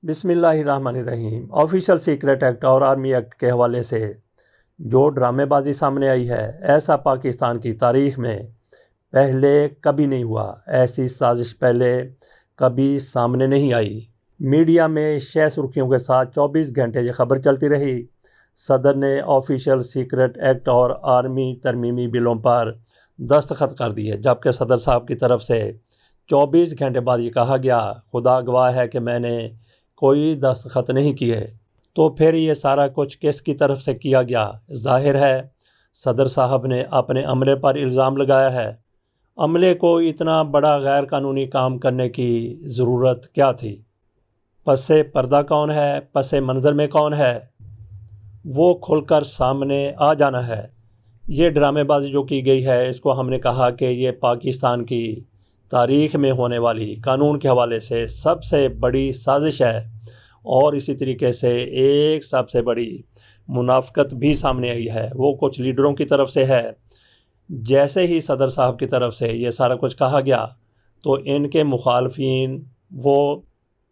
بسم اللہ الرحمن الرحیم۔ آفیشل سیکرٹ ایکٹ اور آرمی ایکٹ کے حوالے سے جو ڈرامے بازی سامنے آئی ہے، ایسا پاکستان کی تاریخ میں پہلے کبھی نہیں ہوا۔ ایسی سازش پہلے کبھی سامنے نہیں آئی۔ میڈیا میں شہ سرخیوں کے ساتھ 24 گھنٹے یہ خبر چلتی رہی، صدر نے آفیشل سیکرٹ ایکٹ اور آرمی ترمیمی بلوں پر دستخط کر دیے، جبکہ صدر صاحب کی طرف سے 24 گھنٹے بعد یہ کہا گیا، خدا گواہ ہے کہ میں نے کوئی دستخط نہیں کیے۔ تو پھر یہ سارا کچھ کس کی طرف سے کیا گیا؟ ظاہر ہے صدر صاحب نے اپنے عملے پر الزام لگایا ہے۔ عملے کو اتنا بڑا غیر قانونی کام کرنے کی ضرورت کیا تھی؟ پس پردہ کون ہے؟ پس منظر میں کون ہے؟ وہ کھل کر سامنے آ جانا ہے۔ یہ ڈرامے بازی جو کی گئی ہے، اس کو ہم نے کہا کہ یہ پاکستان کی تاریخ میں ہونے والی قانون کے حوالے سے سب سے بڑی سازش ہے، اور اسی طریقے سے ایک سب سے بڑی منافقت بھی سامنے آئی ہے۔ وہ کچھ لیڈروں کی طرف سے ہے۔ جیسے ہی صدر صاحب کی طرف سے یہ سارا کچھ کہا گیا تو ان کے مخالفین وہ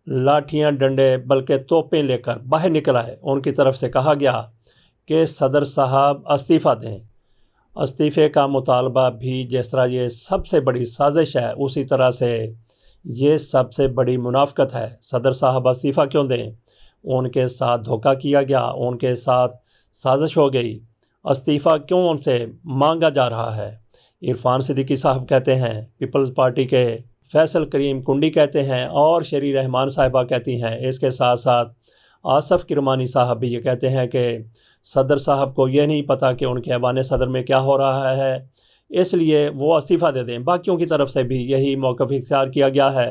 لاٹھیاں ڈنڈے بلکہ توپیں لے کر باہر نکل آئے۔ ان کی طرف سے کہا گیا کہ صدر صاحب استعفیٰ دیں۔ استعفے کا مطالبہ بھی جس طرح یہ سب سے بڑی سازش ہے، اسی طرح سے یہ سب سے بڑی منافقت ہے۔ صدر صاحب استعفیٰ کیوں دیں؟ ان کے ساتھ دھوکہ کیا گیا، ان کے ساتھ سازش ہو گئی۔ استعفیٰ کیوں ان سے مانگا جا رہا ہے؟ عرفان صدیقی صاحب کہتے ہیں، پیپلز پارٹی کے فیصل کریم کنڈی کہتے ہیں، اور شیری رحمان صاحبہ کہتی ہیں۔ اس کے ساتھ ساتھ آصف کرمانی صاحب بھی یہ کہتے ہیں کہ صدر صاحب کو یہ نہیں پتہ کہ ان کے ایوان صدر میں کیا ہو رہا ہے، اس لیے وہ استعفیٰ دے دیں۔ باقیوں کی طرف سے بھی یہی موقف اختیار کیا گیا ہے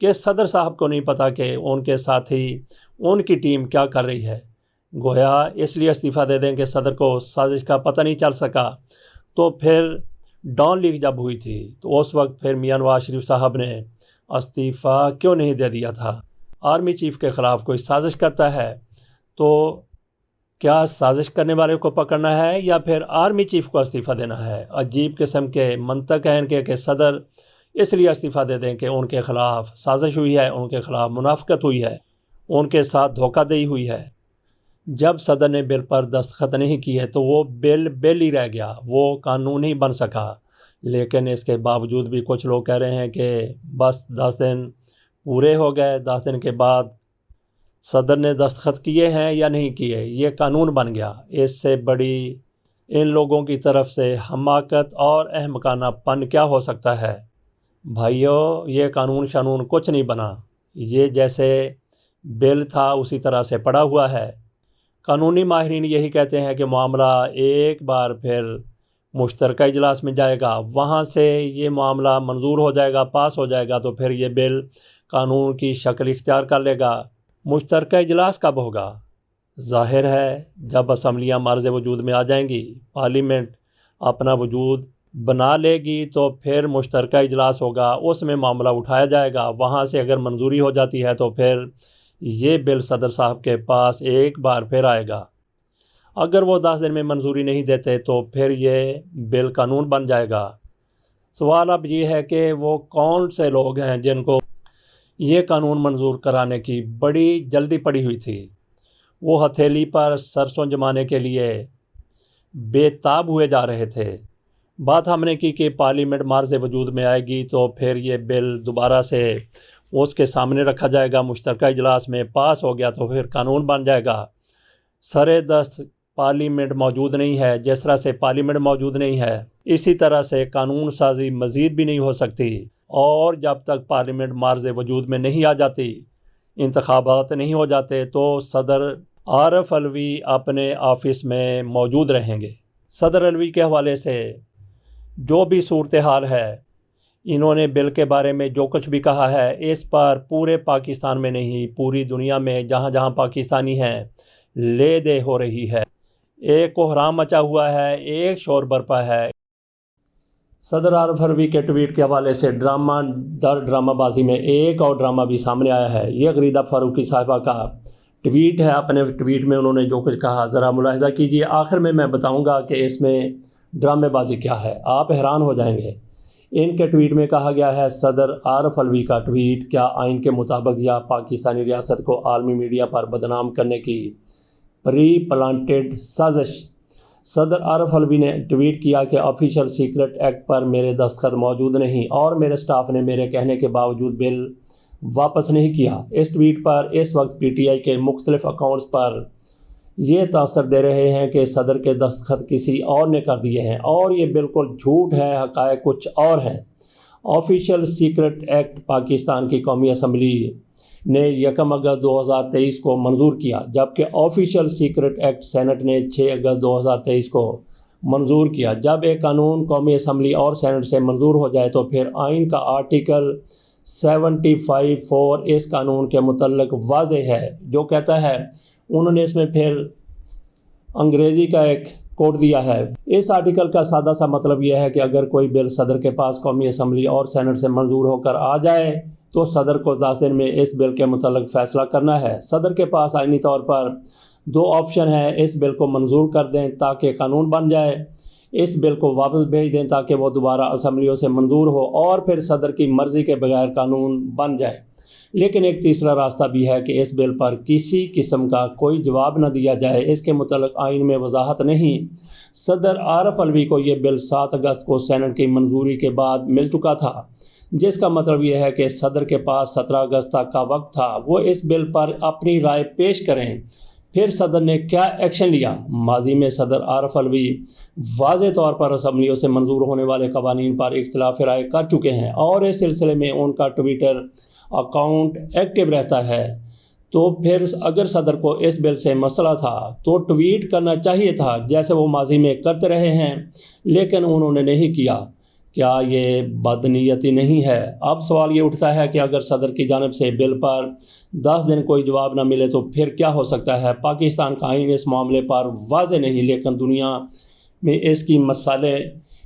کہ صدر صاحب کو نہیں پتہ کہ ان کے ساتھی ان کی ٹیم کیا کر رہی ہے، گویا اس لیے استعفیٰ دے دیں کہ صدر کو سازش کا پتہ نہیں چل سکا۔ تو پھر ڈان لیگ جب ہوئی تھی تو اس وقت پھر میاں نواز شریف صاحب نے استعفیٰ کیوں نہیں دے دیا تھا؟ آرمی چیف کے خلاف کوئی سازش کرتا ہے تو کیا سازش کرنے والے کو پکڑنا ہے یا پھر آرمی چیف کو استعفیٰ دینا ہے؟ عجیب قسم کے منطق ہیں کہ صدر اس لیے استعفیٰ دے دیں کہ ان کے خلاف سازش ہوئی ہے، ان کے خلاف منافقت ہوئی ہے، ان کے ساتھ دھوکہ دہی ہوئی ہے۔ جب صدر نے بل پر دستخط نہیں کیے تو وہ بل ہی رہ گیا، وہ قانون ہی بن سکا۔ لیکن اس کے باوجود بھی کچھ لوگ کہہ رہے ہیں کہ بس 10 دن پورے ہو گئے، 10 دن کے بعد صدر نے دستخط کیے ہیں یا نہیں کیے، یہ قانون بن گیا۔ اس سے بڑی ان لوگوں کی طرف سے حماقت اور احمقانہ پن کیا ہو سکتا ہے؟ بھائیو، یہ قانون شانون کچھ نہیں بنا، یہ جیسے بل تھا اسی طرح سے پڑا ہوا ہے۔ قانونی ماہرین یہی کہتے ہیں کہ معاملہ ایک بار پھر مشترکہ اجلاس میں جائے گا، وہاں سے یہ معاملہ منظور ہو جائے گا، پاس ہو جائے گا، تو پھر یہ بل قانون کی شکل اختیار کر لے گا۔ مشترکہ اجلاس کب ہوگا؟ ظاہر ہے جب اسمبلیاں مرز وجود میں آ جائیں گی، پارلیمنٹ اپنا وجود بنا لے گی، تو پھر مشترکہ اجلاس ہوگا، اس میں معاملہ اٹھایا جائے گا، وہاں سے اگر منظوری ہو جاتی ہے تو پھر یہ بل صدر صاحب کے پاس ایک بار پھر آئے گا۔ اگر وہ 10 دن میں منظوری نہیں دیتے تو پھر یہ بل قانون بن جائے گا۔ سوال اب یہ ہے کہ وہ کون سے لوگ ہیں جن کو یہ قانون منظور کرانے کی بڑی جلدی پڑی ہوئی تھی؟ وہ ہتھیلی پر سرسوں جمانے کے لیے بے تاب ہوئے جا رہے تھے۔ بات ہم نے کی کہ پارلیمنٹ مرز وجود میں آئے گی تو پھر یہ بل دوبارہ سے اس کے سامنے رکھا جائے گا، مشترکہ اجلاس میں پاس ہو گیا تو پھر قانون بن جائے گا۔ سرے دست پارلیمنٹ موجود نہیں ہے، جس طرح سے پارلیمنٹ موجود نہیں ہے اسی طرح سے قانون سازی مزید بھی نہیں ہو سکتی، اور جب تک پارلیمنٹ مرز وجود میں نہیں آ جاتی، انتخابات نہیں ہو جاتے، تو صدر عارف علوی اپنے آفس میں موجود رہیں گے۔ صدر علوی کے حوالے سے جو بھی صورتحال ہے، انہوں نے بل کے بارے میں جو کچھ بھی کہا ہے، اس پر پورے پاکستان میں نہیں پوری دنیا میں جہاں جہاں پاکستانی ہیں لے دے ہو رہی ہے۔ ایک کوہرام مچا ہوا ہے، ایک شور برپا ہے۔ صدر عارف علوی کے ٹویٹ کے حوالے سے ڈرامہ در ڈرامہ بازی میں ایک اور ڈرامہ بھی سامنے آیا ہے۔ یہ غریدہ فاروقی صاحبہ کا ٹویٹ ہے۔ اپنے ٹویٹ میں انہوں نے جو کچھ کہا ذرا ملاحظہ کیجیے، آخر میں بتاؤں گا کہ اس میں ڈرامے بازی کیا ہے، آپ حیران ہو جائیں گے۔ ان کے ٹویٹ میں کہا گیا ہے، صدر عارف الوی کا ٹویٹ کیا آئین کے مطابق یا پاکستانی ریاست کو عالمی میڈیا پر بدنام کرنے کی پری پلانٹڈ سازش؟ صدر عارف الوی نے ٹویٹ کیا کہ آفیشل سیکرٹ ایکٹ پر میرے دستخط موجود نہیں اور میرے سٹاف نے میرے کہنے کے باوجود بل واپس نہیں کیا۔ اس ٹویٹ پر اس وقت پی ٹی آئی کے مختلف اکاؤنٹس پر یہ تاثر دے رہے ہیں کہ صدر کے دستخط کسی اور نے کر دیے ہیں اور یہ بالکل جھوٹ ہے، حقائق کچھ اور ہیں۔ آفیشل سیکرٹ ایکٹ پاکستان کی قومی اسمبلی نے 1 اگست 2023 کو منظور کیا، جبکہ آفیشل سیکرٹ ایکٹ سینٹ نے 6 اگست 2023 کو منظور کیا۔ جب ایک قانون قومی اسمبلی اور سینٹ سے منظور ہو جائے تو پھر آئین کا آرٹیکل 75(4) اس قانون کے متعلق واضح ہے، جو کہتا ہے، انہوں نے اس میں پھر انگریزی کا ایک کوڈ دیا ہے۔ اس آرٹیکل کا سادہ سا مطلب یہ ہے کہ اگر کوئی بل صدر کے پاس قومی اسمبلی اور سینٹ سے منظور ہو کر آ جائے تو صدر کو 10 دن میں اس بل کے متعلق فیصلہ کرنا ہے۔ صدر کے پاس آئینی طور پر 2 آپشن ہیں: اس بل کو منظور کر دیں تاکہ قانون بن جائے، اس بل کو واپس بھیج دیں تاکہ وہ دوبارہ اسمبلیوں سے منظور ہو، اور پھر صدر کی مرضی کے بغیر قانون بن جائے۔ لیکن ایک تیسرا راستہ بھی ہے کہ اس بل پر کسی قسم کا کوئی جواب نہ دیا جائے۔ اس کے متعلق آئین میں وضاحت نہیں۔ صدر عارف الوی کو یہ بل 7 اگست کو سینٹ کی منظوری کے بعد مل چکا تھا، جس کا مطلب یہ ہے کہ صدر کے پاس 17 اگست تک کا وقت تھا وہ اس بل پر اپنی رائے پیش کریں۔ پھر صدر نے کیا ایکشن لیا؟ ماضی میں صدر عارف الوی واضح طور پر اسمبلیوں سے منظور ہونے والے قوانین پر اختلاف رائے کر چکے ہیں اور اس سلسلے میں ان کا ٹویٹر اکاؤنٹ ایکٹیو رہتا ہے۔ تو پھر اگر صدر کو اس بل سے مسئلہ تھا تو ٹویٹ کرنا چاہیے تھا، جیسے وہ ماضی میں کرتے رہے ہیں، لیکن انہوں نے نہیں کیا۔ کیا یہ بدنیتی نہیں ہے؟ اب سوال یہ اٹھتا ہے کہ اگر صدر کی جانب سے بل پر 10 دن کوئی جواب نہ ملے تو پھر کیا ہو سکتا ہے؟ پاکستان کا آئین اس معاملے پر واضح نہیں، لیکن دنیا میں اس کی مثالیں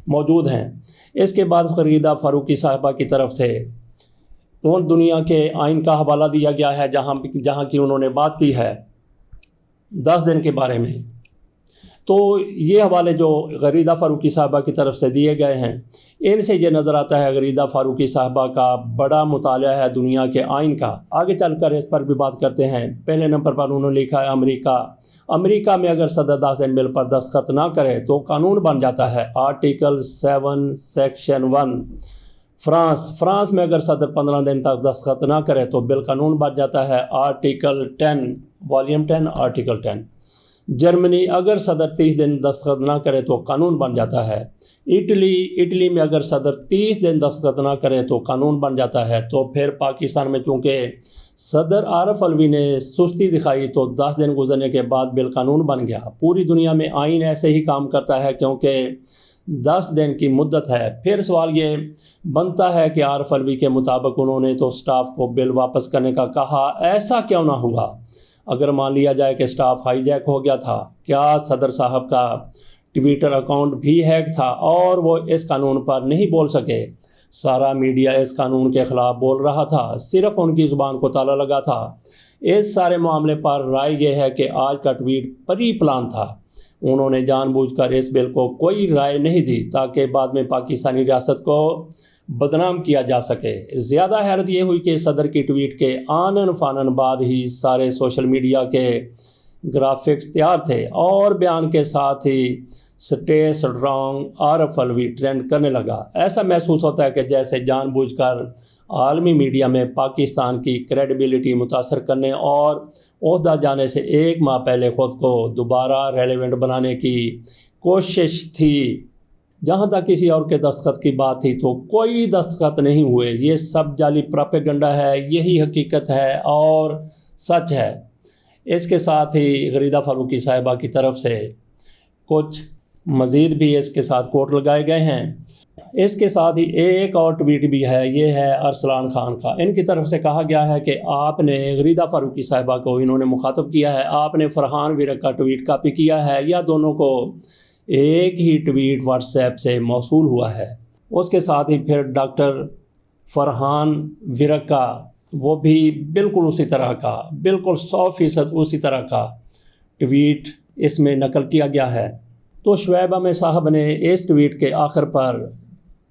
موجود ہیں۔ اس کے بعد فریدہ فاروقی صاحبہ کی طرف سے ان دنیا کے آئین کا حوالہ دیا گیا ہے جہاں کی انہوں نے بات کی ہے 10 دن کے بارے میں۔ تو یہ حوالے جو غریدہ فاروقی صاحبہ کی طرف سے دیے گئے ہیں، ان سے یہ نظر آتا ہے غریدہ فاروقی صاحبہ کا بڑا مطالعہ ہے دنیا کے آئین کا۔ آگے چل کر اس پر بھی بات کرتے ہیں۔ پہلے نمبر پر انہوں نے لکھا ہے امریکہ میں اگر صدر 10 دن بل پر دستخط نہ کرے تو قانون بن جاتا ہے، آرٹیکل 7 سیکشن 1۔ فرانس میں اگر صدر 15 دن تک دستخط نہ کرے تو بل قانون بن جاتا ہے، آرٹیکل 10 والیوم 10 آرٹیکل 10۔ جرمنی اگر صدر 30 دن دستخط نہ کرے تو قانون بن جاتا ہے۔ اٹلی میں اگر صدر 30 دن دستخط نہ کرے تو قانون بن جاتا ہے۔ تو پھر پاکستان میں چونکہ صدر عارف الوی نے سستی دکھائی تو 10 دن گزرنے کے بعد بل قانون بن گیا۔ پوری دنیا میں آئین ایسے ہی کام کرتا ہے کیونکہ 10 دن کی مدت ہے۔ پھر سوال یہ بنتا ہے کہ عارف الوی کے مطابق انہوں نے تو سٹاف کو بل واپس کرنے کا کہا، ایسا کیوں نہ ہوا؟ اگر مان لیا جائے کہ سٹاف ہائی جیک ہو گیا تھا، کیا صدر صاحب کا ٹویٹر اکاؤنٹ بھی ہیک تھا اور وہ اس قانون پر نہیں بول سکے؟ سارا میڈیا اس قانون کے خلاف بول رہا تھا، صرف ان کی زبان کو تالا لگا تھا۔ اس سارے معاملے پر رائے یہ ہے کہ آج کا ٹویٹ پری پلان تھا۔ انہوں نے جان بوجھ کر اس بل کو کوئی رائے نہیں دی تاکہ بعد میں پاکستانی ریاست کو بدنام کیا جا سکے۔ زیادہ حیرت یہ ہوئی کہ صدر کی ٹویٹ کے آنن فانن بعد ہی سارے سوشل میڈیا کے گرافکس تیار تھے اور بیان کے ساتھ ہی سٹے اسٹرانگ عارف الوی ٹرینڈ کرنے لگا۔ ایسا محسوس ہوتا ہے کہ جیسے جان بوجھ کر عالمی میڈیا میں پاکستان کی کریڈیبلٹی متاثر کرنے اور عہدہ جانے سے 1 ماہ پہلے خود کو دوبارہ ریلیونٹ بنانے کی کوشش تھی۔ جہاں تک کسی اور کے دستخط کی بات تھی تو کوئی دستخط نہیں ہوئے۔ یہ سب جعلی پروپیگنڈا ہے، یہی حقیقت ہے اور سچ ہے۔ اس کے ساتھ ہی غریدہ فاروقی صاحبہ کی طرف سے کچھ مزید بھی اس کے ساتھ کوٹ لگائے گئے ہیں۔ اس کے ساتھ ہی ایک اور ٹویٹ بھی ہے، یہ ہے ارسلان خان کا۔ ان کی طرف سے کہا گیا ہے کہ آپ نے غریدہ فاروقی صاحبہ کو انہوں نے مخاطب کیا ہے، آپ نے فرحان ورق کا ٹویٹ کاپی کیا ہے یا دونوں کو ایک ہی ٹویٹ واٹس ایپ سے موصول ہوا ہے؟ اس کے ساتھ ہی پھر ڈاکٹر فرحان ورق کا وہ بھی بالکل اسی طرح کا، بالکل 100% اسی طرح کا ٹویٹ اس میں نقل کیا گیا ہے۔ تو شعیب احمد صاحب نے اس ٹویٹ کے آخر پر